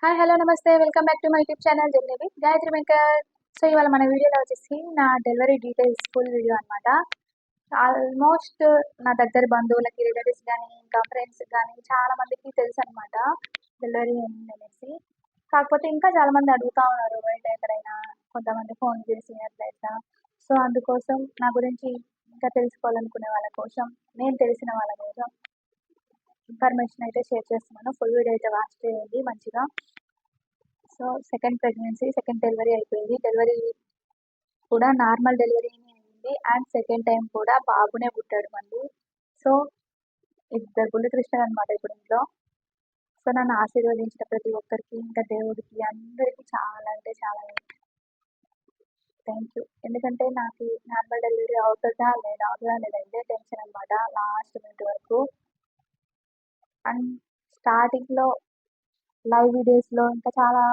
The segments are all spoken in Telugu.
హాయ్! హలో! నమస్తే. Welcome back to my YouTube channel journey Gayatri maker. So, ఇవాళ మన వీడియోలో వచ్చేసి నా డెలివరీ డీటెయిల్స్ ఫుల్ వీడియో అనమాట. ఆల్మోస్ట్ నా దగ్గర బంధువులకి, రిలేటివ్స్ గానీ, ఇంకా ఫ్రెండ్స్‌కి గానీ చాలా మందికి తెలుసనమాట డెలివరీ అయిందనేసి. కాకపోతే ఇంకా చాలా మంది అడుగుతా ఉన్నారు బయట ఎక్కడైనా కొంతమంది ఫోన్ చేసి అట్లా. సో, అందుకోసం నా గురించి ఇంకా తెలుసుకోవాలనుకునే వాళ్ళ కోసం, నేను తెలిసిన వాళ్ళ కోసం ఇన్ఫర్మేషన్ అయితే షేర్ చేస్తున్నాను. ఫుల్ వీడియో అయితే వాచ్ చేయండి మంచిగా. So, second pregnancy, second delivery అయిపోయింది. డెలివరీ కూడా నార్మల్ డెలివరీనే అయింది. అండ్ సెకండ్ టైమ్ కూడా బాబునే పుట్టాడు మళ్ళీ. సో, ఇద్దరు బుల్లి కృష్ణలనమాట ఇప్పుడు ఇంట్లో. సో, నన్ను ఆశీర్వదించిన ప్రతి ఒక్కరికి, ఇంకా దేవుడికి అందరికీ చాలా అంటే చాలా థ్యాంక్ యూ. ఎందుకంటే నాకు నార్మల్ డెలివరీ అవుతదా లేదా ఇదే టెన్షన్ అనమాట లాస్ట్ మినిట్ వరకు. అండ్ స్టార్టింగ్‌లో లైవ్ వీడియోస్‌లో ఇంకా చాలా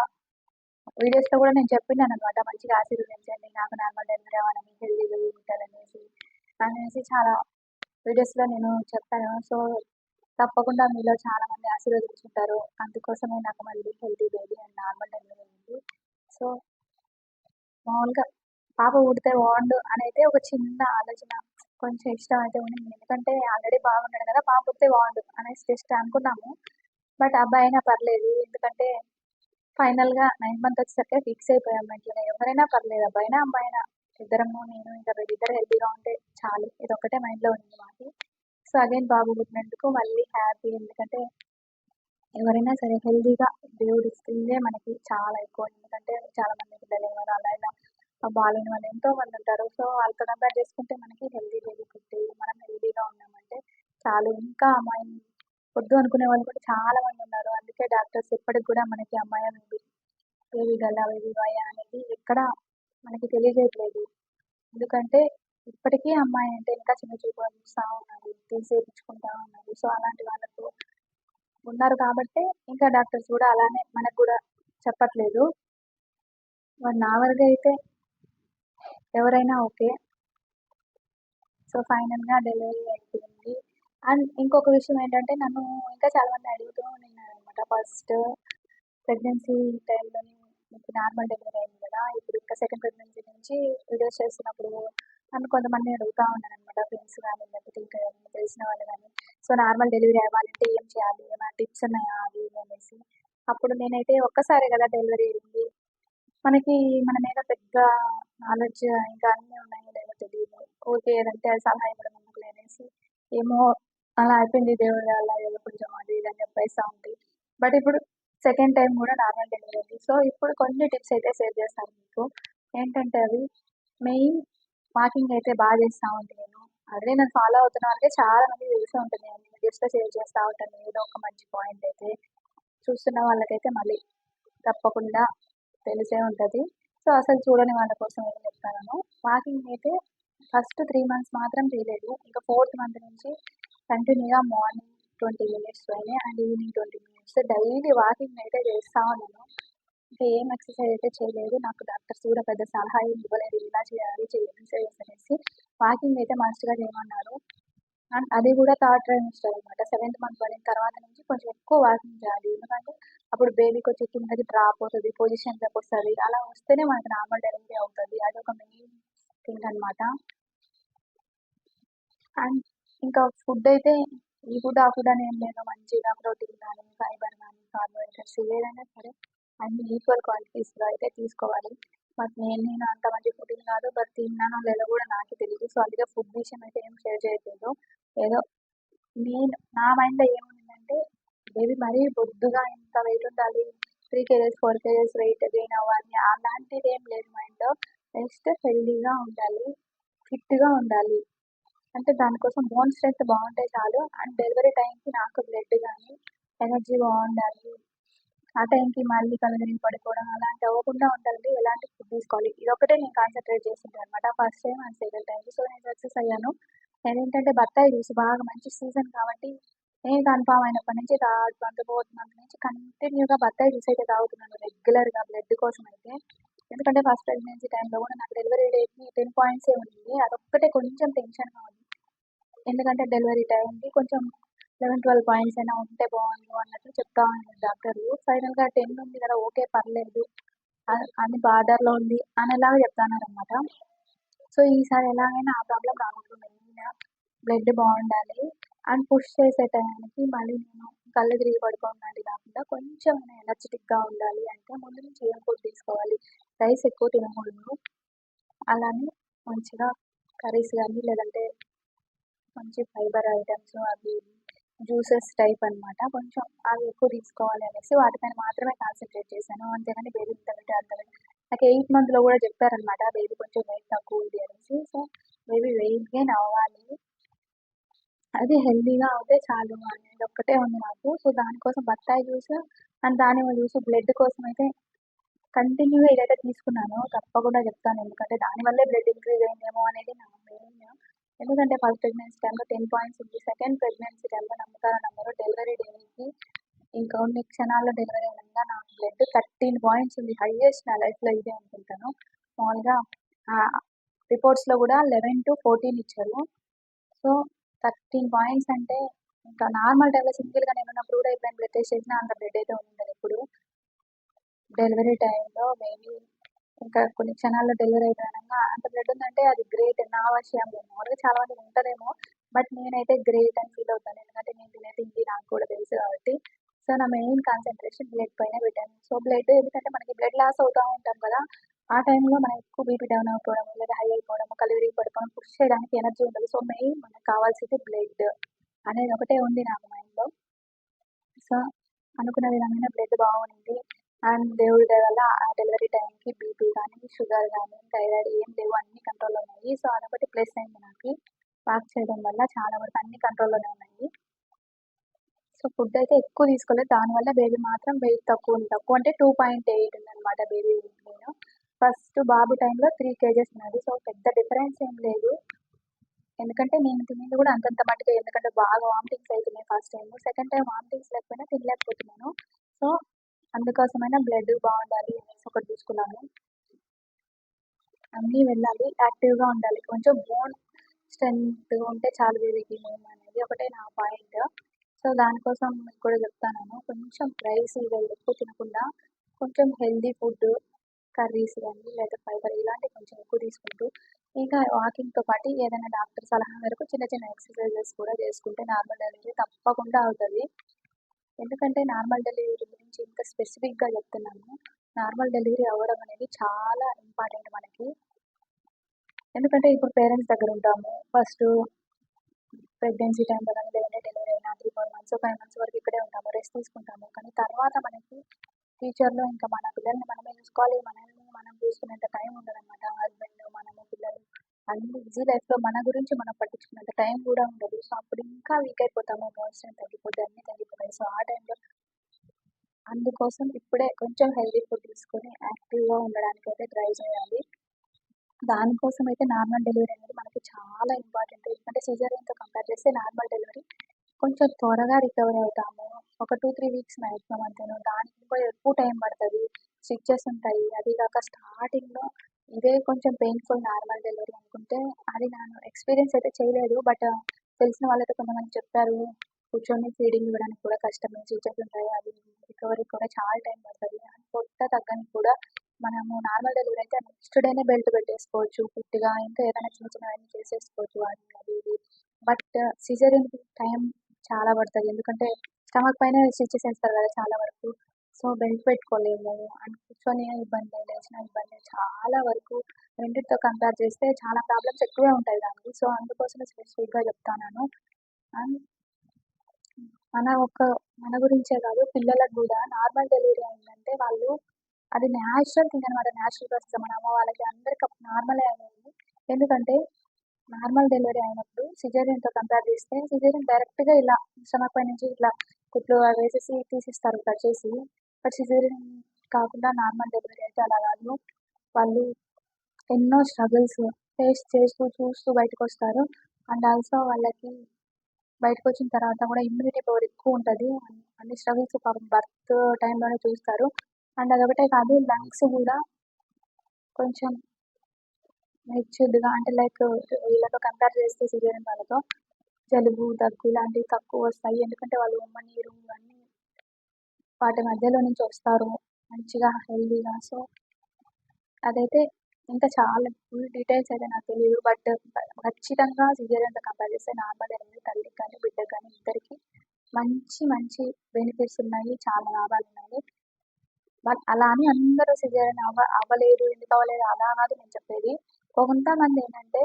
వీడియోస్‌లో కూడా నేను చెప్పినాననమాట. మంచిగా ఆశీర్వదించండి. నాకు నార్మల్ డెలివరీ అవ్వాలని, హెల్తీగా ఉంటాననేసి చాలా వీడియోస్‌లో నేను చెప్పాను. సో, తప్పకుండా మీలో చాలామంది ఆశీర్వదించుంటారు. అందుకోసమే నాకు మళ్ళీ healthy baby and normal delivery అయింది. సో, మామూలుగా పాప పుడితే బాగుండు అనైతే ఒక చిన్న ఆలోచన, కొంచెం ఇష్టం అయితే ఉండింది. ఎందుకంటే ఆల్రెడీ బాగున్నాడు కదా! పాప పుడితే బాగుండు అనేసి జస్ట్ అనుకున్నాము. బట్ అబ్బాయి అయినా పర్లేదు. ఎందుకంటే ఫైనల్‌గా 9 మంత్ వచ్చేసరికి ఫిక్స్ అయిపోయాం ఇంట్లోనే. ఎవరైనా పర్లేదు అబ్బాయినా, అమ్మాయినా. ఇద్దరము నేను ఇంకా వీళ్ళిద్దరు హెల్తీగా ఉంటే చాలు. ఇదొక్కటే మైండ్‌లో ఉంది మాకి. సో, అగైన్ బాబు పుట్టినందుకు మళ్ళీ హ్యాపీ. ఎందుకంటే ఎవరైనా సరే హెల్తీగా దేవుడిస్తుందే మనకి చాలా ఎక్కువ. ఎందుకంటే చాలా మంది పిల్లలు ఎవరు అలా ఇలా బాలేని వాళ్ళు ఎంతో మంది ఉంటారు. సో, వాళ్ళతో కంపేర్ చేసుకుంటే మనకి హెల్తీ బేబీ పుట్టి మనం హెల్తీగా ఉన్నామంటే చాలు. ఇంకా అమ్మాయి వద్దు అనుకునే వాళ్ళు కూడా చాలా మంది ఉన్నారు. అందుకే డాక్టర్స్ ఇప్పటికి కూడా మనకి అమ్మాయా బేబీ గర్ల్ బేబీ బాయ్ అనేది ఎక్కడ మనకి తెలియజేయట్లేదు. ఎందుకంటే ఇప్పటికీ అమ్మాయి అంటే ఇంకా చిన్న చూపుగా చూస్తా ఉన్నారు. తీసేపించుకుంటా ఉన్నారు. సో, అలాంటి వాళ్ళకు ఉన్నారు కాబట్టే ఇంకా డాక్టర్స్ కూడా అలానే మనకు కూడా చెప్పట్లేదు. మరి నా వరకైతే ఎవరైనా ఓకే. సో, ఫైనల్‌గా డెలివరీ అయిపోయింది. అండ్ ఇంకొక విషయం ఏంటంటే నన్ను ఇంకా చాలామంది అడుగుతూ ఉన్నారనమాట. ఫస్ట్ ప్రెగ్నెన్సీ టైంలోనే మీకు నార్మల్ డెలివరీ అయింది కదా! ఇప్పుడు ఇంకా సెకండ్ ప్రెగ్నెన్సీ నుంచి వీడియోస్ చేస్తున్నప్పుడు నన్ను కొంతమంది అడుగుతా ఉన్నారనమాట. ఫ్రెండ్స్ గానీ, లేకపోతే ఇంకా ఎవరైనా తెలిసిన వాళ్ళు గానీ. సో, నార్మల్ డెలివరీ అవ్వాలంటే ఏం చేయాలి? ఏమైనా టిప్స్ ఉన్నాయా? అది ఇది అనేసి. అప్పుడు నేనైతే ఒక్కసారే కదా డెలివరీ అయింది. మనకి మన మీద పెద్ద నాలెడ్జ్ ఇంకా అన్నీ ఉన్నాయో లేవో తెలీదు. ఊరికే ఏదంటే అది సలహా ఇవ్వడం ఎందుకులే అనేసి, ఏమో అలా అయిపోయింది దేవుడి వల్ల ఏదో కొంచెం అది ఇది అని చెప్పేస్తా ఉంటి. బట్ ఇప్పుడు సెకండ్ టైమ్ కూడా నార్మల్ డెలివరీ అయింది. సో, ఇప్పుడు కొన్ని టిప్స్ అయితే షేర్ చేస్తాను మీకు. ఏంటంటే అవి మెయిన్ వాకింగ్ అయితే బాగా చేస్తా ఉంటి నేను. ఆల్రెడీ నన్ను ఫాలో అవుతున్న వాళ్ళకి చాలా మందికి తెలిసే ఉంటుంది. నేను వీడియోస్‌లో షేర్ చేస్తా ఉంటాను ఏదో ఒక మంచి పాయింట్ అయితే. చూస్తున్న వాళ్ళకైతే మళ్ళీ తప్పకుండా తెలిసే ఉంటది. సో, అసలు చూడని వాళ్ళ కోసం ఏం చెప్తాను. వాకింగ్ అయితే ఫస్ట్ 3 మంత్స్ మాత్రం చేయలేదు. ఇంకా ఫోర్త్ మంత్ నుంచి కంటిన్యూగా morning 20 minutes and evening 20 minutes daily walking అయితే చేస్తా ఉన్నాను. ఇంకా ఏం ఎక్సర్సైజ్ అయితే చేయలేదు. నాకు డాక్టర్స్ కూడా పెద్ద సలహా ఏమి ఇవ్వలేదు. ఇలా చేయాలి, ఎక్సర్సైజెస్ అనేసి. వాకింగ్ అయితే మస్ట్‌గా చేయమన్నారు. అండ్ అది కూడా థర్డ్ ట్రైమిస్టర్ అనమాట. సెవెంత్ మంత్ పడిన తర్వాత నుంచి కొంచెం ఎక్కువ వాకింగ్ చేయాలి. ఎందుకంటే అప్పుడు బేబీ కొంచెం కిందకి డ్రాప్ అవుతది. పొజిషన్‌లోకి వస్తది. అలా వస్తేనే మనకి నార్మల్ డెలివరీ అవుతది. అదొక మెయిన్ థింగ్ అనమాట. అండ్ ఇంకా ఫుడ్ అయితే ఈ ఫుడ్, ఆ ఫుడ్ అని ఏం లేదు. మంచిగా ప్రోటీన్ గానీ, ఫైబర్ గానీ, కార్బోహైడ్రేట్స్ ఏదైనా సరే అన్ని ఈక్వల్ క్వాంటిటీస్‌లో అయితే తీసుకోవాలి. బట్ నేను అంత మంచి ఫుడ్డీని కాదు. బట్ తిన్నానో లేదో కూడా నాకే తెలీదు. సో, అందుకే ఫుడ్ విషయం అయితే ఏం షేర్ చేయట్లేదు. ఏదో నేను నా మైండ్‌లో ఏముండిందంటే బేబీ మరీ బొద్దుగా ఇంత వెయిట్ ఉండాలి. 3 కేజెస్, 4 కేజెస్ వెయిట్ గెయిన్ అవ్వాలి అలాంటిదేం లేదు మైండ్‌లో. జస్ట్ హెల్తీగా ఉండాలి. ఫిట్‌గా ఉండాలి. అంటే దానికోసం బోన్ స్ట్రెంత్ బావుంటే చాలు. అండ్ డెలివరీ టైంకి నాకు బ్లడ్ గానీ, ఎనర్జీ బావుండాలి. ఆ టైంకి మళ్ళీ కళ్ళు తిరిగి పడిపోవడం అలాంటివి అవ్వకుండా ఉండాలంటే ఎలాంటి ఫుడ్ తీసుకోవాలి. ఇదొక్కటే నేను కాన్సంట్రేట్ చేసింటాననమాట. First time and second time. So, నేను సక్సెస్ అయ్యాను. నేనేంటంటే బత్తాయి జ్యూస్ బాగా మంచి సీజన్ కాబట్టి నేను కన్ఫర్మ్ అయినప్పటి నుంచి థర్డ్ మంత్, ఫోర్త్ మంత్ నుంచి కంటిన్యూగా బత్తాయి జ్యూస్ అయితే తాగుతున్నాను రెగ్యులర్‌గా బ్లడ్ కోసం అయితే. ఎందుకంటే ఫస్ట్ ప్రెగ్నెన్సీ టైంలో కూడా నాకు డెలివరీ డేట్‌కి 10 పాయింట్సే ఉండింది. అదొక్కటే కొంచెం టెన్షన్‌గా ఉంది. ఎందుకంటే డెలివరీ టైంకి కొంచెం 11, 12 పాయింట్స్ అయినా ఉంటే బాగుండు అన్నట్టు చెప్తా ఉన్నారు డాక్టర్లు. ఫైనల్గా 10 ఉంది కదా, ఓకే పర్లేదు, అని బార్డర్లో ఉంది అనేలాగా చెప్తున్నారనమాట. సో ఈసారి ఎలాగైనా ఆ ప్రాబ్లం రాకూడదు, మెయిన్ బ్లడ్ బాగుండాలి. అండ్ పుష్ చేసే టైంకి మళ్ళీ నేను కళ్ళు తిరిగి పడుకోవాలి కాకుండా కొంచెం ఎనర్జెటిక్గా ఉండాలి అంటే ముందు నుంచి ఏం ఫుడ్ తీసుకోవాలి, రైస్ ఎక్కువ తినకూడదు, అలానే మంచిగా కర్రీస్ కానీ లేదంటే మంచి ఫైబర్ ఐటమ్స్ అవి జ్యూసెస్ టైప్ అనమాట, కొంచెం అవి ఎక్కువ తీసుకోవాలి అనేసి వాటిపైన మాత్రమే కాన్సన్ట్రేట్ చేశాను. అంతేగాని బేబీ ఇంత వెయిట్ అంత వెయిట్, నాకు 8 మంత్లో కూడా చెప్పారనమాట బేబీ కొంచెం వెయిట్ తక్కువ ఉంది అనేసి. సో బేబీ వెయిట్ గెయిన్ అవ్వాలి, అది హెల్దీగా అవుతే చాలు అనేది ఒక్కటే ఉంది నాకు. సో దానికోసం బత్తాయి జ్యూస్ అండ్ దానిమ్మ జ్యూస్ బ్లడ్ కోసం అయితే కంటిన్యూగా ఏదైతే తీసుకున్నానో తప్పకుండా చెప్తాను, ఎందుకంటే దానివల్లే బ్లడ్ ఇంక్రీజ్ అయిందేమో అనేది నా మెయిన్. ఎందుకంటే ఫస్ట్ ప్రెగ్నెన్సీ టైంలో 10 పాయింట్స్ ఉంది, సెకండ్ ప్రెగ్నెన్సీ టైంలో నమ్ముతారో నమ్మరో డెలివరీ డేకి ఇంకొన్ని క్షణాల్లో డెలివరీ అయినాక నా బ్లడ్ 13 పాయింట్స్ ఉంది, హైయెస్ట్ నా లైఫ్లో ఇదే అనుకుంటాను. మామూలుగా రిపోర్ట్స్లో కూడా 11 to 14 ఇచ్చారు. సో 13 పాయింట్స్ అంటే ఇంకా నార్మల్ టైంలో సింగిల్గా నేను ఉన్నప్పుడు కూడా ఎప్పుడైనా బ్లడ్ టెస్ట్ చేసినా అంత బ్లడ్ అయితే ఉండదు. ఇప్పుడు డెలివరీ టైంలో బేబీ ఇంకా కొన్ని క్షణాల్లో డెలివరీ అయిపోయాక అంత బ్లడ్ ఉందంటే అది గ్రేట్, నా విషయం మామూలుగా చాలా మంది ఉంటుందేమో, బట్ నేనైతే గ్రేట్ అని ఫీల్ అవుతాను, ఎందుకంటే నేను తినేది ఇది నాకు కూడా తెలుసు కాబట్టి. సో నా మెయిన్ కాన్సన్ట్రేషన్ బ్లడ్ పైన పెట్టాను. సో బ్లడ్ ఎందుకంటే మనకి బ్లడ్ లాస్ అవుతూ ఉంటాం కదా, ఆ టైంలో మనం ఎక్కువ బీపీ డౌన్ అయిపోవడం లేదా హై అయిపోవడం కళ్ళు తిరిగి పడిపోవడం పుష్ చేయడానికి ఎనర్జీ ఉండదు. సో మెయిన్ మనకు కావాల్సింది బ్లడ్ అనేది ఒకటే ఉంది నాకు మైండ్లో. సో అనుకున్న విధంగానే బ్లడ్ బాగుంది అండ్ దేవుడి దయ వల్ల ఆ డెలివరీ టైంకి బీపీ కానీ షుగర్ కానీ థైరాయిడ్ ఏం లేవు, అన్ని కంట్రోల్లో ఉన్నాయి. సో అదొకటి ప్లస్ అయింది నాకు, వాక్ చేయడం వల్ల చాలా వరకు అన్ని కంట్రోల్లోనే ఉన్నాయి. సో ఫుడ్ అయితే ఎక్కువ తీసుకోలేదు, దానివల్ల బేబీ మాత్రం వెయిట్ తక్కువ ఉంది, తక్కువ అంటే 2.8 ఉందన్నమాట బేబీ వెయిట్. నేను ఫస్ట్ బాబు టైంలో 3 kgs ఉన్నది. సో పెద్ద డిఫరెన్స్ ఏం లేదు, ఎందుకంటే నేను తినేది కూడా అంతంత మట్టుకే, ఎందుకంటే బాగా వామిటింగ్స్ అవుతున్నాయి first time, second time vomitings లేకపోయినా తినలేకపోతున్నాను. సో అందుకోసమైనా బ్లడ్ బాగుండాలి అనేసి ఒకటి తీసుకున్నాను. అన్నీ వెళ్ళాలి, యాక్టివ్గా ఉండాలి, కొంచెం బోన్ స్ట్రెంత్ ఉంటే చాలు బేబీకి మెయిన్ అనేది ఒకటే నా పాయింట్. సో దానికోసం మీకు కూడా చెప్తాను, కొంచెం రైస్ ఇవి ఎక్కువ తినకుండా కొంచెం హెల్దీ ఫుడ్ కర్రీస్ కానీ లేదా ఫైబర్ ఇలాంటివి కొంచెం ఎక్కువ తీసుకుంటూ ఇంకా వాకింగ్తో పాటు ఏదైనా డాక్టర్ సలహా మేరకు చిన్న చిన్న ఎక్సర్సైజెస్ కూడా చేసుకుంటే నార్మల్ డెలివరీ తప్పకుండా అవుతుంది. ఎందుకంటే నార్మల్ డెలివరీ గురించి ఇంత స్పెసిఫిక్గా చెప్తున్నాను, నార్మల్ డెలివరీ అవ్వడం అనేది చాలా ఇంపార్టెంట్ మనకి. ఎందుకంటే ఇప్పుడు పేరెంట్స్ దగ్గర ఉంటాము, ఫస్ట్ ప్రెగ్నెన్సీ టైంలో కానీ లేదంటే డెలివరీ అయినా 3-4 months 5 months వరకు ఇక్కడే ఉంటాము, రెస్ట్ తీసుకుంటాము. కానీ తర్వాత మనకి ఫ్యూచర్లో ఇంకా మన పిల్లల్ని మనమే చూసుకోవాలి, మనల్ని మనం చూసుకునేంత టైం ఉండదన్నమాట. హస్బెండ్ మనము పిల్లలు అన్ని బిజీ లైఫ్లో మన గురించి మనం పట్టించుకునేంత టైం కూడా ఉండదు. సో అప్పుడు ఇంకా వీక్ అయిపోతాము, మోషన్ తగ్గిపోతే అన్నీ తగ్గిపోతాయి. సో ఆ టైంలో అందుకోసం ఇప్పుడే కొంచెం హెల్దీ ఫుడ్ తీసుకొని యాక్టివ్గా ఉండడానికి అయితే ట్రై చేయాలి. దానికోసం అయితే నార్మల్ డెలివరీ అనేది మనకి చాలా ఇంపార్టెంట్, ఎందుకంటే సిజేరియన్తో కంపేర్ చేస్తే నార్మల్ డెలివరీ కొంచెం త్వరగా రికవర్ అవుతాము. ఒక 2-3 వీక్స్ మ్యాక్సిమం అంతేను, దానికి ఇంకా ఎక్కువ టైం పడుతుంది, స్టిచెస్ ఉంటాయి. అది కాక స్టార్టింగ్లో ఇదే కొంచెం పెయిన్ఫుల్ నార్మల్ డెలివరీ అనుకుంటే, అది నేను ఎక్స్పీరియన్స్ అయితే చేయలేదు, బట్ తెలిసిన వాళ్ళైతే కొంతమంది చెప్పారు కూర్చొని ఫీడింగ్ ఇవ్వడానికి కూడా కష్టమే, స్టిచెస్ ఉంటాయి, అది రికవరీ కూడా చాలా టైం పడుతుంది. అని పొట్ట తగ్గని కూడా మనము నార్మల్ డెలివరీ అయితే నెక్స్ట్ డేనే బెల్ట్ పెట్టేసుకోవచ్చు ఫిట్గా, ఇంకా ఏదైనా చిన్న చిన్నవన్నీ చేసేసుకోవచ్చు వాటిని అది ఇది. బట్ సిజేరియన్కి టైం చాలా పడుతుంది, ఎందుకంటే స్టమక్ పైన స్టిచెస్ వేస్తారు కదా చాలా వరకు. సో బెల్ట్ పెట్టుకోలేము అని కూర్చొని ఇబ్బంది, లేచిన ఇబ్బంది, చాలా వరకు రెండింటితో కంపేర్ చేస్తే చాలా ప్రాబ్లమ్స్ ఎక్కువే ఉంటాయి దానికి. సో అందుకోసమే స్పెసిఫిక్గా చెప్తాను. అండ్ మన గురించే కాదు పిల్లలకు కూడా నార్మల్ డెలివరీ అయిందంటే వాళ్ళు అది న్యాచురల్ థింగ్ అనమాట, న్యాచురల్ ప్రాసెస్. మన అమ్మ వాళ్ళకి అందరికి నార్మలే అనేది, ఎందుకంటే నార్మల్ డెలివరీ అయినప్పుడు సిజేరియన్తో కంపేర్ చేస్తే సిజేరియన్ డైరెక్ట్గా ఇలా స్టమక్ పై నుంచి ఇట్లా కుట్లు అవి వేసేసి తీసిస్తారు కట్ చేసి, బట్ సిజేరియన్ కాకుండా నార్మల్ డెలివరీ అయితే అలా కాదు, వాళ్ళు ఎన్నో స్ట్రగుల్స్ ఫేస్ చేస్తూ చూస్తూ బయటకు వస్తారు. అండ్ ఆల్సో వాళ్ళకి బయటకు వచ్చిన తర్వాత కూడా ఇమ్యూనిటీ పవర్ ఎక్కువ ఉంటుంది, అన్ని స్ట్రగుల్స్ పాపం బర్త్ టైంలోనే చూస్తారు. అండ్ అదొకటే కాదు, లంగ్స్ కూడా కొంచెం మెచ్యూర్డ్గా అంటే లైక్ వీళ్ళతో కంపేర్ చేస్తే సిజేరియన్ వాళ్ళతో జలుబు, దగ్గు లాంటివి తక్కువ వస్తాయి. ఎందుకంటే వాళ్ళు ఉమ్మనీరు అన్నీ వాటి మధ్యలో నుంచి వస్తారు మంచిగా హెల్తీగా. సో అదైతే ఇంకా చాలా ఫుల్ డీటెయిల్స్ అయితే నాకు తెలీదు. బట్ ఖచ్చితంగా సిజేరియన్‌తో కంపేర్ చేస్తే నార్మల్ డెలివరీ తల్లికి కానీ, బిడ్డకి కానీ ఇద్దరికీ మంచి మంచి బెనిఫిట్స్ ఉన్నాయి. చాలా లాభాలున్నాయి. బట్ అలా అని అందరూ సిజేరియన్ అవ్వలేదు, ఎందుకు అవ్వలేదు అలా కాదు నేను చెప్పేది. కొంతమంది ఏంటంటే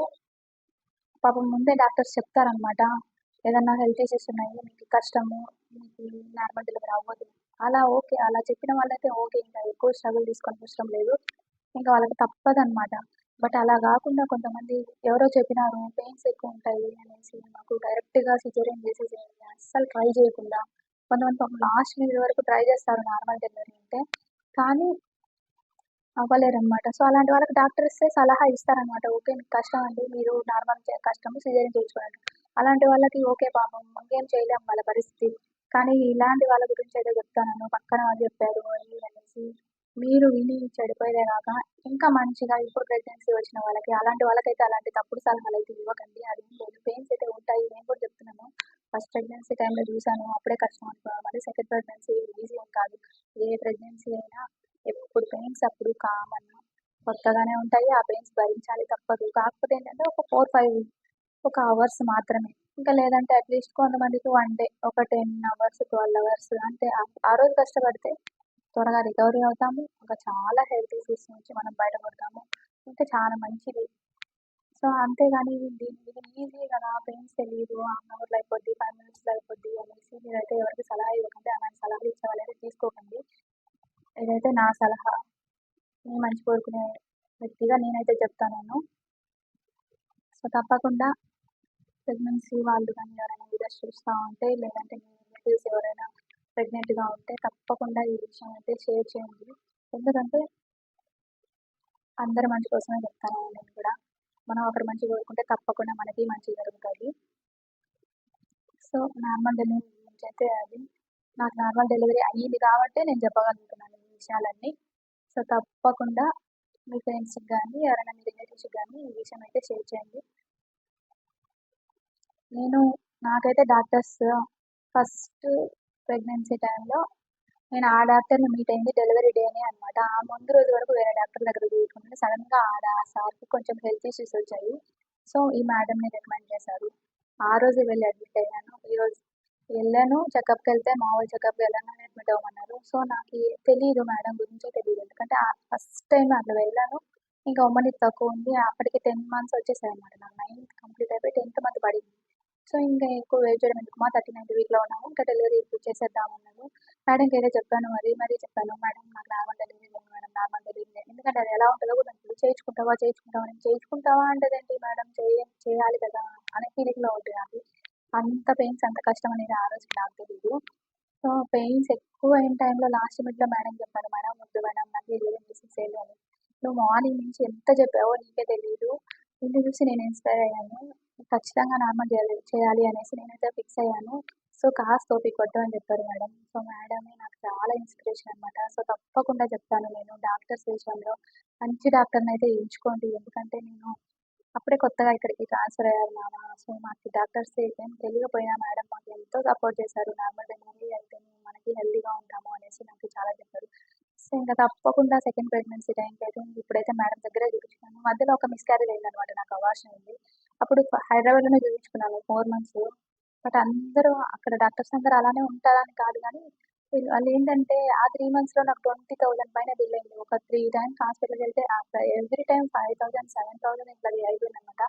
పాపం ముందే డాక్టర్స్ చెప్తారనమాట. ఏదన్నా హెల్త్ ఇష్యూస్ ఉన్నాయి, మీకు కష్టము, మీకు నార్మల్ డెలివరీ అవ్వదు. అలా ఓకే. అలా చెప్పిన వాళ్ళైతే ఓకే. ఇంకా ఎక్కువ స్ట్రగుల్ తీసుకోని అవసరం లేదు. ఇంకా వాళ్ళకి తప్పదనమాట. బట్ అలా గాకుండా కొంతమంది ఎవరో చెప్పినారు, పెయిన్స్ ఎక్కువుంటాయి అనేసి మాకు డైరెక్ట్‌గా సిజేరియన్ చేసేసేయండి అస్సలు ట్రై చేయకుండా కొంతమంది పాపం లాస్ట్ మినిట్ వరకు ట్రై చేస్తారు నార్మల్ డెలివరీ అంటే. కానీ అవ్వలేరనమాట. సో, అలాంటి వాళ్ళకి డాక్టర్సే సలహా ఇస్తారనమాట. ఓకే. మీకు కష్టం అండి. మీరు నార్మల్ కష్టము సిజేరియన్ చేయించుకోండి. అలాంటి వాళ్ళకి ఓకే పాపం ఇంకేం చేయలేం వాళ్ళ పరిస్థితి. కానీ ఇలాంటి వాళ్ళ గురించి అయితే చెప్తాను. పక్కన వాళ్ళు చెప్పారు అది అనేసి మీరు విని చెడిపోయేదే కాక ఇంకా మంచిగా ఇప్పుడు ప్రెగ్నెన్సీ వచ్చిన వాళ్ళకి అలాంటి వాళ్ళకైతే అలాంటి తప్పుడు సలహాలైతే ఇవ్వకండి. అదేం లేదు. పెయిన్స్ అయితే ఉంటాయి. నేను కూడా చెప్తున్నాను. ఫస్ట్ ప్రెగ్నెన్సీ టైంలో చూసాను. అప్పుడే కష్టం అనుకున్నాను. మళ్ళీ సెకండ్ ప్రెగ్నెన్సీ ఈజీ ఏం కాదు. ఏ ప్రెగ్నెన్సీ అయినా ఎప్పుడు పెయిన్స్ అప్పుడు కామన్. కొత్తగానే ఉంటాయి. ఆ పెయిన్స్ భరించాలి తప్పదు. కాకపోతే ఏంటంటే ఒక 4, 5 ఒక అవర్స్ మాత్రమే. ఇంకా లేదంటే అట్లీస్ట్ కొంతమందికి వన్ డే ఒక 10 అవర్స్, 12 అవర్స్ అంతే. ఆ రోజు కష్టపడితే త్వరగా రికవరీ అవుతాము. ఇంకా చాలా హెల్త్ ఇష్యూస్ నుంచి మనం బయటపడతాము. ఇంకా చాలా మంచిది. సో, అంతేగాని ఇది ఈజీ కదా! పెయిన్స్ తెలీదు. 1 అవర్‌లో అయిపోద్ది, 5 మినిట్స్‌లో అయిపోద్ది అనేసి మీరైతే ఎవరికీ సలహా ఇవ్వకండి. అలాంటి సలహాలు ఇచ్చే వాళ్ళైతే తీసుకోకండి. ఇదైతే నా సలహా. మీ మంచి కోరుకునే వ్యక్తిగా నేనైతే చెప్తాను. సో, తప్పకుండా ప్రెగ్నెన్సీ వాళ్ళు కానీ ఎవరైనా వీడియోస్ చూస్తూ ఉంటే లేదంటే మీ రిలేటివ్స్ ఎవరైనా ప్రెగ్నెంట్‌గా ఉంటే తప్పకుండా ఈ విషయం అయితే షేర్ చేయండి. ఎందుకంటే అందరి మంచి కోసమే చెప్తాను నేను కూడా. మనం ఒకరి మంచి కోరుకుంటే తప్పకుండా మనకి మంచి జరుగుతుంది. సో, నార్మల్ డెలివరీ గురించి అయితే అది. నాకు నార్మల్ డెలివరీ అయ్యింది కాబట్టే నేను చెప్పగలుగుతున్నాను ఈ విషయాలన్నీ. సో, తప్పకుండా మీ ఫ్రెండ్స్‌కి గానీ, ఎవరైనా మీ రిలేటివ్స్‌కి గానీ ఈ విషయం అయితే షేర్ చేయండి. నాకైతే డాక్టర్స్ ఫస్ట్ ప్రెగ్నెన్సీ టైంలో నేను ఆ డాక్టర్‌ని మీట్ అయింది డెలివరీ డేనే అనమాట. ఆ ముందు రోజు వరకు వేరే డాక్టర్ దగ్గర చూయించుకున్నాను. సడెన్‌గా ఆ సార్‌కి కొంచెం హెల్త్ ఇష్యూస్ వచ్చాయి. సో, ఈ మేడంని రికమెండ్ చేశారు. ఆ రోజే వెళ్ళి అడ్మిట్ అయ్యాను. ఈరోజు వెళ్ళాను చెకప్‌కెళ్తే మామూలు చెకప్‌కి వెళ్ళంగానే అడ్మిట్ అవ్వమన్నారు. సో, నాకి తెలీదు మేడం గురించే తెలీదు. ఎందుకంటే ఫస్ట్ టైమ్ అట్లా వెళ్ళాను. ఇంకా ఉమ్మనీరు తక్కువ ఉంది. అప్పటికి 10 మంత్స్ వచ్చేసాయన్నమాట. నాకు 9th కంప్లీట్ అయిపోయి 10th మంత్ పడింది. సో, ఇంకా ఎక్కువ వెయిట్ చేయడం ఎందుకుమా 39th వీక్‌లో ఉన్నాము. ఇంకా డెలివరీ ఇప్పుడు చేసేద్దాం అన్నారు. మేడంకి అయితే చెప్పాను. మరీ చెప్పాను. మేడం నాకు నార్మల్ డెలివరీ అయింది మేడం. నార్మల్ డెలివరీ ఎందుకంటే అది ఎలా ఉంటుందో కూడా నాకు తెలీదు. చేయించుకుంటావా అని. చేయించుకుంటావా అంటదేంటి మేడం చేయాలి కదా! అనే ఫీలింగ్‌లో ఉంటి నాకు. అంత పెయిన్స్ అంత కష్టం అనేది ఆ రోజుకి నాకు తెలీదు. సో, పెయిన్స్ ఎక్కువైన టైంలో లాస్ట్ మినిట్‌లో మేడంకి చెప్పాను. మేడం వద్దు మేడం నాకు డెలివరీ చేసేసేయండి అని. నువ్వు మార్నింగ్ నుంచి ఎంత చెప్పావో నీకే తెలీదు. నిన్ను చూసి నేను ఇన్‌స్పైర్ అయ్యాను. ఖచ్చితంగా నార్మల్ చేయాలి అనేసి నేనైతే ఫిక్స్ అయ్యాను. సో, కాస్త ఓపిక పట్టు అని చెప్పారు మేడం. సో, మేడమే నాకు చాలా ఇన్‌స్పిరేషన్ అనమాట. సో, తప్పకుండా చెప్తాను నేను డాక్టర్స్ విషయంలో మంచి డాక్టర్‌నైతే ఎంచుకోండి. ఎందుకంటే నేను అప్పుడే కొత్తగా ఇక్కడికి ట్రాన్స్‌ఫర్ అయ్యారు మామ. సో, మాకు డాక్టర్స్ ఏం తెలియకపోయినా మేడం మాకు ఎంతో సపోర్ట్ చేశారు. నార్మల్ డెలివరీ అయితేనే మనకి హెల్తీగా ఉంటాము అనేసి నాకు చాలా చెప్పారు. సో, ఇంక తప్పకుండా సెకండ్ ప్రెగ్నెన్సీ టైంకి అయితే ఇప్పుడైతే మేడం దగ్గరే చూపించుకున్నాను. మధ్యలో ఒక మిస్‌క్యారేజ్ అయిందనమాట. నాకు అబార్షన్ అయింది. అప్పుడు హైదరాబాద్‌లోనే చూపించుకున్నాను 4 మంత్స్. బట్ అందరూ అక్కడ డాక్టర్స్ అందరూ అలానే ఉంటారని కాదు గానీ, వాళ్ళేంటంటే ఆ 3 మంత్స్‌లో నాకు 20,000 పైన బిల్ అయింది. ఒక 3 టైమ్స్ హాస్పిటల్‌కెళ్తే ఎవ్రీ టైమ్ 5,000, 7,000 ఇట్లా అయిపోయిందనమాట.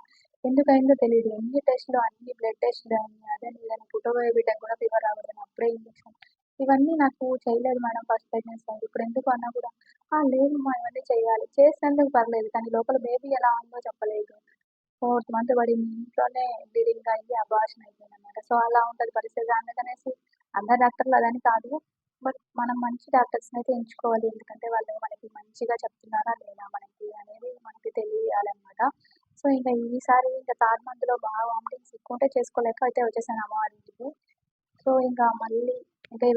ఎందుకయిందో తెలీదు. ఎన్ని టెస్ట్‌లు అన్ని బ్లడ్ టెస్ట్‌లు అని అదని ఇదని పుట్టబోయే బిడ్డకి కూడా ఫీవర్ రాకూడదని అప్పుడే ఇంజెక్షన్. ఇవన్నీ నాకు చేయలేదు మేడం ఫస్ట్ ప్రెగ్నెన్సీ టైంలో. ఇప్పుడెందుకు అన్నా కూడా, లేదమ్మా ఇవన్నీ చేయాలి. చేసినందుకు పర్లేదు. కానీ లోపల బేబీ ఎలా ఉందో చెప్పలేదు. 4th మంత్ పడింది. ఇంట్లోనే బ్లీడింగ్ అయ్యి అబార్షన్ అయిపోయిందనమాట. సో, అలా ఉంటది పరిస్థితి. అందుకనేసి అందరు డాక్టర్లు అదని కాదు. బట్ మనం మంచి డాక్టర్స్‌నైతే ఎంచుకోవాలి. ఎందుకంటే వాళ్ళు మనకి మంచిగా చెప్తున్నారా లేదా మనకి అనేది మనకి తెలియాలనమాట. సో, ఈసారి థర్డ్ మంత్‌లో బాగా వామిటింగ్స్ ఎక్కువుంటే చేసుకోలేక అయితే వచ్చేసాను అమ్మ వాళ్ళ ఇంటికి. సో, ఇంకా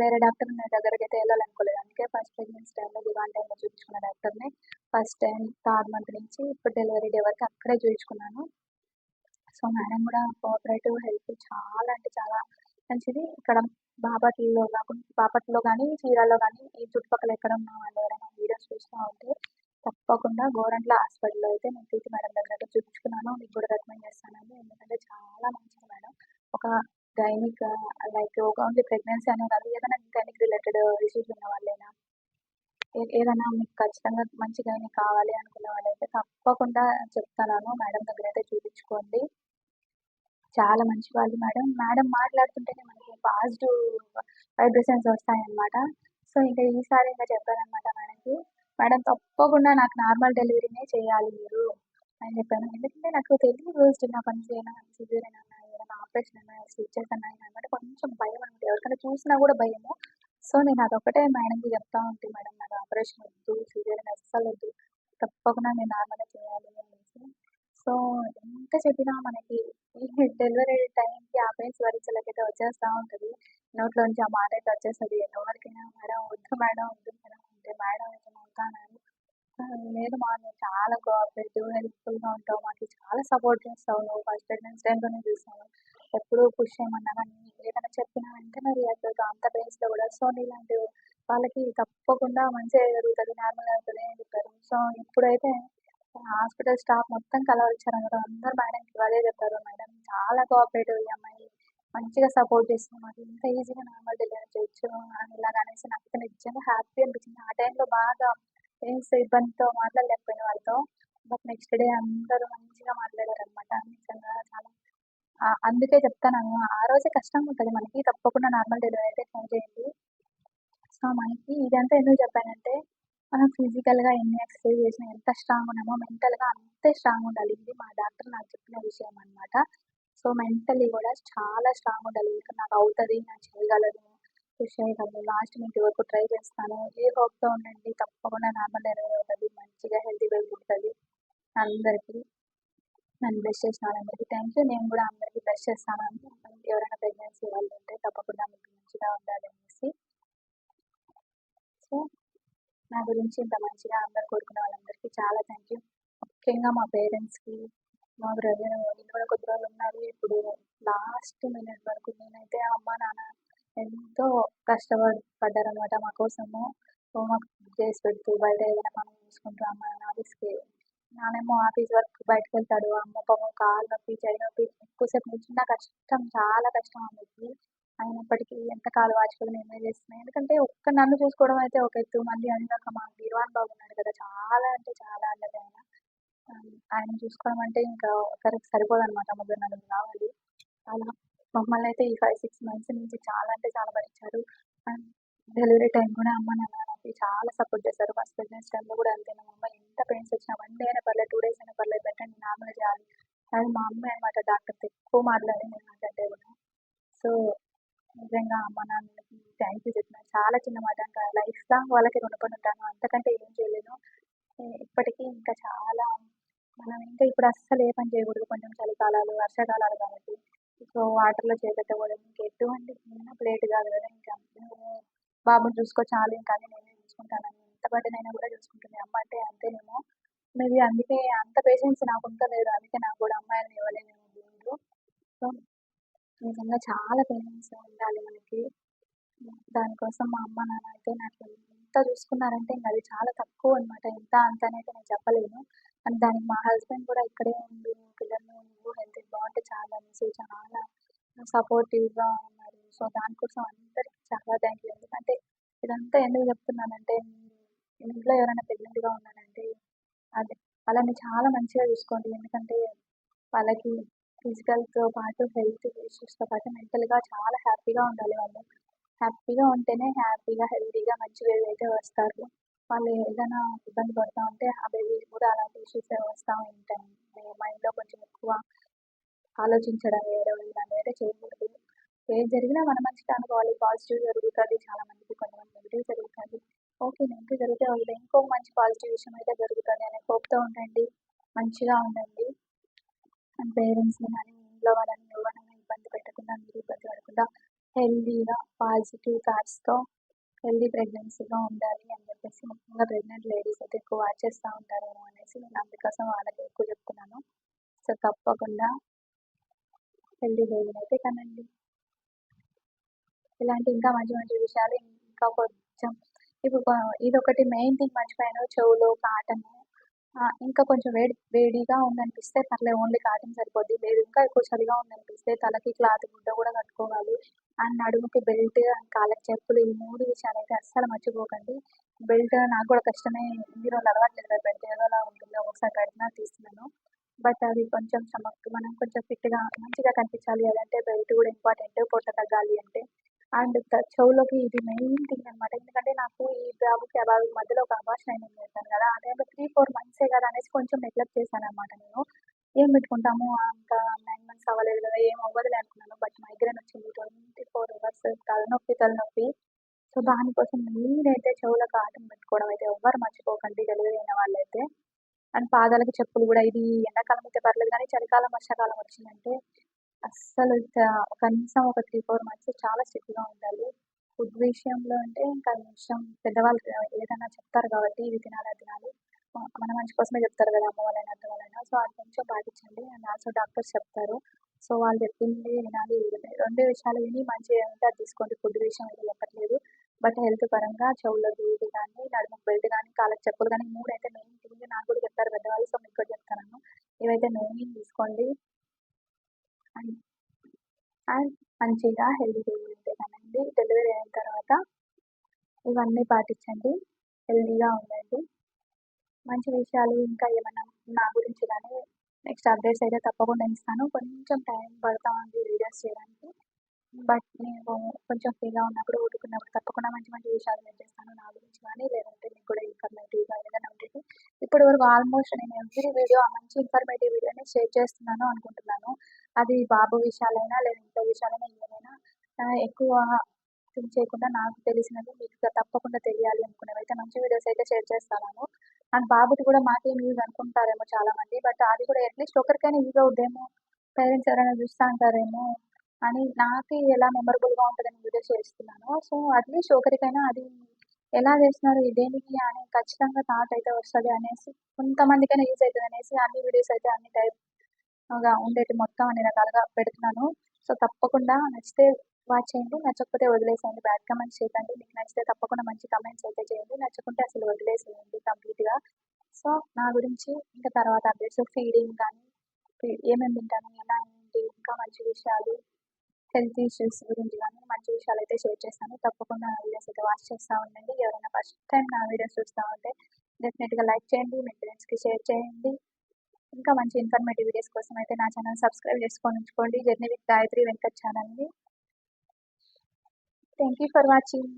వేరే డాక్టర్ దగ్గరికైతే ఎళ్ళాలనుకోలేదు. అందుకే ఫస్ట్ ప్రెగ్నెన్సీ టైంలో దివాన్ టైంలో చూపించుకున్న డాక్టర్‌నే ఫస్ట్ టైమ్ థర్డ్ మంత్ నుంచి ఇప్పుడు డెలివరీ డే వరకు అక్కడే చూయించుకున్నాను. సో, సో, మేడం కూడా కోఆపరేటివ్, హెల్ప్ చాలా అంటే చాలా మంచిది. ఇక్కడ బాపట్లలో గానీ, చీరాల్లో గానీ ఈ చుట్టుపక్కల ఎక్కడ ఉన్న వాళ్ళు ఎవరైనా వీడియోస్ చూస్తా ఉంటే తప్పకుండా గోరంట్ల హాస్పిటల్‌లో అయితే నేను ప్రీతి మేడం దగ్గర అయితే చూపించుకున్నాను. మీకు కూడా రికమెండ్ చేస్తానండి. ఎందుకంటే చాలా మంచిది మేడం. ఒక గైనిక్ లైక్ ఓన్లీ ప్రెగ్నెన్సీ అనే కాదు, ఏదైనా గైనిక్ రిలేటెడ్ ఇష్యూస్ ఉన్న వాళ్ళైనా, ఏదైనా మీకు ఖచ్చితంగా మంచి గైనిక్ కావాలి అనుకున్న వాళ్ళైతే తప్పకుండా చెప్తున్నాను, మేడం దగ్గర అయితే చూపించుకోండి. చాలా మంచి వాళ్ళు మేడం. మేడం మాట్లాడుతుంటేనే మనకి పాజిటివ్ వైబ్రేషన్స్ వస్తాయన్నమాట. సో, ఈసారి చెప్పానన్నమాట మేడంకి. మేడం తప్పకుండా నాకు నార్మల్ డెలివరీనే చేయాలి మీరు అని చెప్పాను. ఎందుకంటే నాకు తెలీదు చిన్నప్పటి నుంచి ఏమైనా సిజేరియన్ అన్నా, ఏదైనా ఆపరేషన్ అన్నా, స్టిచెస్ అన్నా అనమాట కొంచెం భయం అనమాట. ఎవరికైనా చూసినా కూడా భయము. సో, నేను అదొక్కటే మేడంకి చెప్తా ఉంటే, మేడం నాకు ఆపరేషన్ వద్దు, సిజేరియన్ అస్సలు వద్దు, తప్పకుండా నేను నార్మలే చేయాలి అనేసి. సో, ఎంత చెప్పినా మనకి ఈ డెలివరీ టైంకి ఆ పెయిన్స్ భరించలేకైతే వచ్చేస్తా ఉంటది. నోట్లోంచి ఆ మాట అయితే వచ్చేస్తది. ఎవరికైనా మేడం వద్దు మేడం, వద్దు మేడం అంటే, మేడం అయితే నవ్వుతానని, లేదు మా నువ్వు చాలా కోఆపరేటివ్, హెల్ప్‌ఫుల్‌గా ఉంటావు. మాకు చాలా సపోర్ట్ చేస్తావు. నువ్వు ఫస్ట్ ప్రెగ్నెన్సీ టైంలోనే చూసాను. ఎప్పుడు పుష్ చేయమన్నా గానీ, ఏదైనా చెప్పినా వెంటనే రియాక్ట్ అవుతావు అంత పెయిన్స్‌లో కూడా. సో, నీలాంటి వాళ్ళకి తప్పకుండా మంచిగా జరుగుతది, నార్మల్ అవుతది అని చెప్పారు. సో, ఇప్పుడైతే హాస్పిటల్ స్టాఫ్ మొత్తం కలవరిచ్చారనమాట. అందరూ మేడంకి అదే చెప్పారు. మేడం చాలా కోఆపరేటివ్ ఈ అమ్మాయి, మంచిగా సపోర్ట్ చేస్తుంది. మాకు ఇంత ఈజీగా నార్మల్ డెలివరీ చేయొచ్చు అని ఇలాగ అనేసి నాకైతే నిజంగా హ్యాపీ అనిపించింది. ఆ టైంలో బాగా పెయిన్స్ ఇబ్బందితో మాట్లాడలేకపోయిన వాళ్ళతో. బట్ నెక్స్ట్ డే అందరూ మంచిగా మాట్లాడారనమాట. నిజంగా చాలా అందుకే చెప్తాను, ఆ రోజే కష్టంగా ఉంటది మనకి. తప్పకుండా నార్మల్ డెలివరీ అయితే ట్రై చేయండి. సో, మనకి ఇదంతా ఎందుకు చెప్పానంటే, మనం ఫిజికల్‌గా ఎన్ని ఎక్సర్సైజ్ చేసినా ఎంత స్ట్రాంగ్ ఉన్నామో మెంటల్‌గా అంతే స్ట్రాంగ్ ఉండాలి. ఇది మా డాక్టర్ నాకు చెప్పిన విషయం అనమాట. సో, మెంటల్లీ కూడా చాలా స్ట్రాంగ్ ఉండాలి. ఇంకా నాకు అవుతది, నేను చేయగలను, పుష్ చేయగలను, లాస్ట్ మినిట్ వరకు ట్రై చేస్తాను, ఏ హోప్‌తో ఉండండి. తప్పకుండా నార్మల్ డెలివరీ అవుతది. మంచిగా హెల్తీ బేబీ పుడతది. అందరికీ నన్ను బ్లెస్ చేసిన వాళ్ళందరికీ థ్యాంక్ యూ. నేను కూడా అందరికీ బ్లెస్ చేస్తానని, ఎవరైనా ప్రెగ్నెన్సీ వాళ్ళు ఉంటే తప్పకుండా మీకు మంచిగా ఉండాలి అనేసి. సో, నా గురించి ఇంత మంచిగా అందరూ కోరుకునే వాళ్ళందరికీ చాలా థ్యాంక్ యూ. ముఖ్యంగా మా పేరెంట్స్‌కి, మా బ్రదర్ వీళ్ళు కూడా కొద్ది రోజులు ఉన్నారు. ఇప్పుడు లాస్ట్ మినిట్ వరకు నేనైతే అమ్మ, నాన్న ఎంతో పడ్డారనమాట మా కోసము. హోంవర్క్ చేసి పెడుతూ, బయట ఏదైనా పనులు చూసుకుంటూ, అమ్మ నాన్న ఆఫీస్‌కి, నానేమో ఆఫీస్ వర్క్ బయటకెళ్తాడు. అమ్మ పాపం కాళ్ళు నొప్పి, చెయ్యి నొప్పి, ఎక్కువసేపు నిల్చున్నా కష్టం, చాలా కష్టం ఆమెకి. అయినప్పటికీ ఎంత కాలు వాచిపోయి నేనే చేస్తున్నా. ఎందుకంటే ఒక్క నన్ను చూసుకోవడం అయితే ఒక ఎత్తు. మళ్ళీ అది కాక మా గిర్వాన్ బాబు ఉన్నాడు కదా, చాలా అంటే చాలా అల్లరి ఆయన. ఆయనని చూసుకోవడం అంటే ఇంకా ఒకరికి సరిపోదనమాట. ముగ్గురు నలుగురు కావాలి. అలా మమ్మల్ని అయితే ఈ 5, 6 మంత్స్ నుంచి చాలా అంటే చాలా భరించారు. అండ్ డెలివరీ టైం కూడా అమ్మ నాన్న నాకు చాలా సపోర్ట్ చేశారు. ఫస్ట్ ప్రెగ్నెన్సీ టైంలో కూడా అంతే. మా అమ్మ ఎంత పెయిన్స్ వచ్చినా 1 డే అయినా పర్లేదు, 2 డేస్ అయినా పర్లేదు, పెట్టండి నార్మల్ చేయాలి. అది మా అమ్మే అనమాట డాక్టర్‌తో ఎక్కువ మాట్లాడింది నాకంటే కూడా. సో, నిజంగా అమ్మ నాన్నలకి థ్యాంక్ యూ చెప్తున్నాను. చాలా చిన్న మాట, ఇంకా లైఫ్ లాంగ్ వాళ్ళకి రుణపడి ఉంటాను. అంతకంటే ఏం చేయలేను. ఇప్పటికీ ఇంకా చాలా మనం ఇంకా ఇప్పుడు అస్సలు ఏ పని చేయకూడదు. కొంచెం చలికాలాలు, వర్షాకాలాలు కాబట్టి. సో, వాటర్‌లో చేపెట్టకూడదు. ఇంక ఎటువంటి చిన్న ప్లేట్ కాదు కదా, ఇంకా నువ్వు బాబుని చూసుకో చాలు, ఇంకా అన్నీ నేనే చూసుకుంటానని ఎంత బర్డెన్ కూడా చూసుకుంటుంది. అమ్మ అంటే అంతేనేమో. మేబీ అందుకే అంత పేషెన్స్ నాకు ఉంటలేదు. అందుకే నాకు కూడా అమ్మాయిలని ఇవ్వలేదేమో దేవుడు. సో, నిజంగా చాలా పేషెన్స్ ఉండాలి మనకి. దానికోసం మా అమ్మ నాన్న అయితే నాకు ఎంత చూసుకున్నారంటే ఇంక అది చాలా తక్కువ అనమాట. ఎంత అంత అనైతే నేను చెప్పలేను. అండ్ దానికి మా హస్బెండ్ కూడా ఇక్కడే ఉండి పిల్లల్ని నువ్వు హెల్తీ బాగుంటే చాలు అనేసి చాలా సపోర్టివ్‌గా ఉన్నారు. సో, దానికోసం అందరికీ చాలా థ్యాంక్ యూ. ఎందుకంటే ఇదంతా ఎందుకు చెప్తున్నానంటే, మీ ఇంట్లో ఎవరైనా ప్రెగ్నెంట్‌గా ఉన్నారంటే అదే వాళ్ళని చాలా మంచిగా చూసుకోండి. ఎందుకంటే వాళ్ళకి ఫిజికల్‌తో పాటు హెల్త్ ఇష్యూస్‌తో పాటు మెంటల్‌గా చాలా హ్యాపీగా ఉండాలి వాళ్ళు. హ్యాపీగా ఉంటేనే హ్యాపీగా, హెల్తీగా మంచి బేబీ అయితే వస్తారు. వాళ్ళు ఏదైనా ఇబ్బంది పడతా ఉంటే ఆ బేబీకి కూడా అలాంటి ఇష్యూసే వస్తా ఉంటాయి. మైండ్‌లో కొంచెం ఎక్కువ ఆలోచించడం, వేయడం ఇలాంటివైతే చేయకూడదు. ఏది జరిగినా మన మంచికే అనుకోవాలి. పాజిటివ్ జరుగుతది చాలా మందికి, కొంతమంది నెగెటివ్ జరుగుతది. ఓకే, నెగెటివ్ జరిగితే వదిలేయి, ఇంకో మంచి పాజిటివ్ విషయం అయితే జరుగుతది అనే హోప్‌తో ఉండండి. మంచిగా ఉండండి. మన పేరెంట్స్‌ని గానీ, ఇంట్లో వాళ్ళని ఎవరినైనా ఇబ్బంది పెట్టకుండా, మీరు ఇబ్బంది పడకుండా హెల్తీగా పాజిటివ్ థాట్స్‌తో హెల్తీ ప్రెగ్నెన్సీగా ఉండాలి అని చెప్పేసి, ముఖ్యంగా ప్రెగ్నెంట్ లేడీస్ అయితే ఎక్కువ వాచ్ చేస్తూ ఉంటారేమో అనేసి నేను అందుకోసం వాళ్ళకి ఎక్కువ చెప్తున్నాను. సో, తప్పకుండా హెల్తీ హెయిర్ అయితే కనండి. ఇలాంటి ఇంకా మంచి మంచి విషయాలు ఇంకా కొంచెం ఇప్పుడు ఇదొకటి మెయిన్ థింగ్ మర్చిపోయాను. చెవులో కాటను ఇంకా కొంచెం వేడిగా ఉందనిపిస్తే పర్లేదు, ఓన్లీ కాటన్ సరిపోద్ది. లేదు ఇంకా ఎక్కువ చలిగా ఉందనిపిస్తే తలకి క్లాత్ గుడ్డ కూడా కట్టుకోవాలి. అండ్ నడుముకి బెల్ట్, అండ్ కాళ్ళకి చెప్పులు, ఈ 3 విషయాలైతే అస్సలు మర్చిపోకండి. బెల్ట్ నాకు కూడా కష్టమే. ఇన్ని రోజులు అలవాట్లేదు కదా, బెల్ట్ ఏదోలా ఉంటుంది. ఒక్కొక్కసారి కట్టినా తీస్తున్నాను. బట్ అది కొంచెం మనం కొంచెం ఫిట్‌గా మంచిగా కనిపించాలి అదంటే బెల్ట్ కూడా ఇంపార్టెంట్, పొట్ట తగ్గాలి అంటే. అండ్ చెవులోకి ఇది మెయిన్ థింగ్ అనమాట. ఎందుకంటే నాకు ఈ బాబుకి ఆ బాబుకి మధ్యలో ఒక అబార్షన్ అయిందని చెప్పాను కదా! ఆ టైంలో 3, 4 మంత్సే కదా అనేసి కొంచెం నెగ్లెక్ట్ చేశాననమాట నేను. ఏం పెట్టుకుంటాము ఇంకా 9 మంత్స్ అవ్వలేదు కదా, ఏం అవ్వదులే అనుకున్నాను. బట్ మైగ్రేన్ వచ్చింది. 24 అవర్స్ తలనొప్పి. సో, దానికోసం మెయిన్ అయితే చెవులో కాటన్ పెట్టుకోవడం అయితే ఎవ్వరు మర్చిపోకండి డెలివరీ అయిన వాళ్ళైతే. అండ్ పాదాలకి చెప్పులు కూడా. ఇది ఎండాకాలం అయితే పర్లేదు కానీ చలికాలం, వర్షాకాలం వచ్చిందంటే అస్సలు కనీసం ఒక 3, 4 మంత్స్ చాలా స్ట్రిక్ట్‌గా ఉండాలి. ఫుడ్ విషయంలో అంటే ఇంకా ఇష్టం పెద్దవాళ్ళు ఏదైనా చెప్తారు కాబట్టి ఇది తినాలి, అది తినాలి. మన మంచి కోసమే చెప్తారు కదా అమ్మ వాళ్ళైనా, అత్త వాళ్ళైనా. సో, అది కొంచెం పాటించండి. అండ్ ఆల్సో డాక్టర్స్ చెప్తారు. సో, వాళ్ళు చెప్పింది వినాలి. 2 విషయాలు విని మంచిగా ఏముంటే అది తీసుకోండి. ఫుడ్ విషయం అయితే చెప్పట్లేదు. బట్ హెల్త్ పరంగా చెవులకి ఇది కానీ, నడుముకి బెల్ట్ కానీ, కాళ్ళకి చెప్పులు కానీ 3 అయితే మెయిన్ థింగ్. నాకు కూడా చెప్పారు పెద్దవాళ్ళు. సో, మీకు కూడా చెప్తున్నాను. ఇవైతే మెయిన్ తీసుకోండి. అండ్ అండ్ మంచిగా హెల్తీగా ఉంటే కనండి డెలివరీ అయిన తర్వాత ఇవన్నీ పాటించండి. హెల్తీగా ఉండండి. మంచి విషయాలు ఇంకా ఏమన్నా నా గురించి కానీ నెక్స్ట్ అప్డేట్స్ అయితే తప్పకుండా ఇస్తాను. కొంచెం టైం పడతా ఉంది వీడియోస్ చేయడానికి. బట్ నేను కొంచెం ఫ్రీగా ఉన్నప్పుడు, ఊరుకున్నప్పుడు తప్పకుండా మంచి మంచి విషయాలు షేర్ చేస్తాను. నా గురించి కానీ, లేదంటే మీకు కూడా ఇన్ఫర్మేటివ్‌గా ఏదైనా ఉంటది. ఇప్పటి వరకు ఆల్మోస్ట్ నేను ఎవ్రీ వీడియో మంచి ఇన్ఫర్మేటివ్ వీడియోనే షేర్ చేస్తున్నాను అనుకుంటున్నాను. అది బాబు విషయాలైనా, లేదా ఇంట్లో విషయాలైనా ఏదైనా ఎక్కువ థింక్ చేయకుండా నాకు తెలిసినవి మీకు తప్పకుండా తెలియాలి అనుకునేవైతే మంచి వీడియోస్ అయితే షేర్ చేస్తాను. అండ్ బాబుది కూడా మాకేం యూజ్ అనుకుంటారేమో చాలామంది. బట్ అది కూడా అట్‌లీస్ట్ ఒకరికైనా యూజ్ అవుద్దేమో, పేరెంట్స్ ఎవరైనా చూస్తా ఉంటారేమో అని నాకి ఎలా మెమరబుల్‌గా ఉంటదని వీడియో చేస్తున్నాను. సో, అట్‌లీస్ట్ ఒకరికైనా అది ఎలా చేస్తున్నారు, దేనికి అని ఖచ్చితంగా థాట్ అయితే వస్తది అనేసి, కొంతమందికైనా యూజ్ అయితదనేసి అన్ని వీడియోస్ అయితే అన్ని టైప్‌గా ఉండేటి మొత్తం అన్ని రకాలుగా పెడుతున్నాను. సో, తప్పకుండా నచ్చితే వాచ్ చేయండి. నచ్చకపోతే వదిలేసేయండి. బ్యాడ్ కామెంట్స్ చేయకండి. మీకు నచ్చితే తప్పకుండా మంచి కామెంట్స్ అయితే చేయండి. నచ్చకుంటే అసలు వదిలేసేయండి కంప్లీట్‌గా. సో, నా గురించి ఇంకా తర్వాత అప్డేట్స్ ఫీడింగ్ కానీ, ఏమేమి తింటాను, ఎలా ఏంటి, ఇంకా మంచి విషయాలు, హెల్త్ ఇష్యూస్ గురించి కానీ మంచి విషయాలైతే షేర్ చేస్తాను. తప్పకుండా నా వీడియోస్ అయితే వాచ్ చేస్తా ఉండండి. ఎవరైనా ఫస్ట్ టైం నా వీడియోస్ చూస్తా ఉంటే డెఫినెట్‌గా లైక్ చేయండి. మీ ఫ్రెండ్స్‌కి షేర్ చేయండి. ఇంకా మంచి ఇన్ఫర్మేటివ్ వీడియోస్ కోసం అయితే నా ఛానల్ సబ్స్క్రైబ్ చేసుకొని ఉంచుకోండి. జర్నీ విత్ గాయత్రి వెంకట్ ఛానల్‌ని. Thank you for watching.